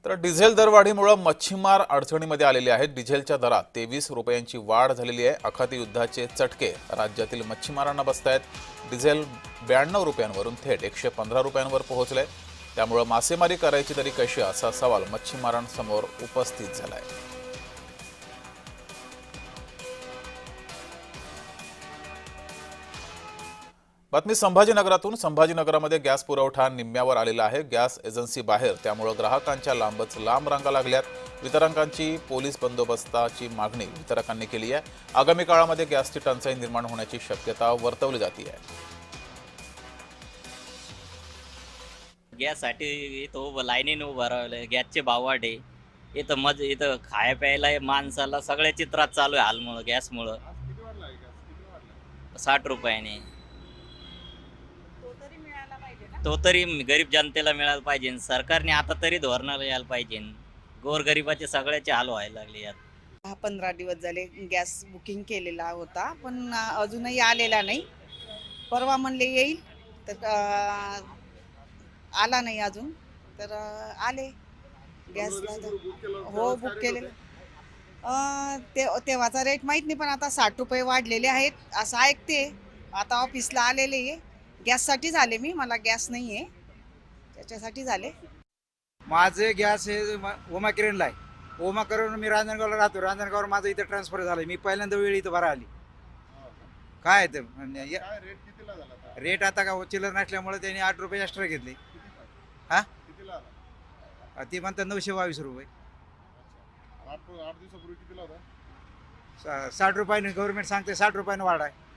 तर डिझेल दरवाढीमुळे मच्छीमार अडचणीमध्ये आलेले आहेत। डिझेलच्या दरात 23 रुपयांची वाढ झालेली आहे। आखाती युद्धाचे चटके राज्यातील मच्छीमारांना बसतायत। डिझेल 92 रुपयांवरून थेट 115 रुपयांवर पोहोचले। त्यामुळे मासेमारी करायची तरी कशी असा सवाल मच्छीमारांसमोर उपस्थित झालाय। बातमी संभाजीनगरातून। संभाजीनगरामध्ये गॅस पुरवठा निम्म्यावर आलेला आहे। गॅस एजन्सी बाहेर, त्यामुळे ग्राहकांच्या लांबच लांब रांगा लागल्यात। वितरकांची पोलीस बंदोबस्ताची मागणी वितरकांनी केली आहे। आगामी काळामध्ये गॅसची टंचाई निर्माण होण्याची शक्यता वर्तवली जाते आहे। गॅससाठी इथं उभं लाईनीने उभं राहिलं, गॅसचे भाव वाढे. इथं खाया प्यायला माणसाला सगळ्या चित्रात चालू आहे हालमुळं गॅसमुळं. 60 रुपयाने तो तरी गरीब जनतेला मिळायला पाहिजे। सरकारने आता तरी धोरणाला यायला पाहिजे। गोरगरिबाचे सगळ्याचे हाल व्हायला लागले यात। 10-15 दिवस झाले गॅस बुकिंग केलेला होता, पण अजूनही आलेला नाही। परवा म्हणले येईल, तर आला नाही अजून। तर आले गॅसला हो बुक केलेलं। तेव्हाचा रेट माहीत नाही, पण आता 60 रुपये वाढलेले आहेत असं ऐकते। आता ऑफिसला आलेले आहे, गॅससाठी झाले मी, मला गॅस नाही आहे त्याच्यासाठी झाले। माझे गॅस हे उमा किरणला आहे। उमा किरण मी रांजणगावला राहतो। रांजणगाववर माझं इथं ट्रान्सफर झालं। मी पहिल्यांदा वेळी इथं भरा आली। काय ते रेट आता का चिल्लर नसल्यामुळे त्यांनी 8 रुपये एक्स्ट्रा घेतले। हा ती म्हणतात 922 रुपये। 8 दिवसापूर्वी कितीला होता? 60 रुपयाने गव्हर्नमेंट सांगते 60 रुपयाने वाढ आहे।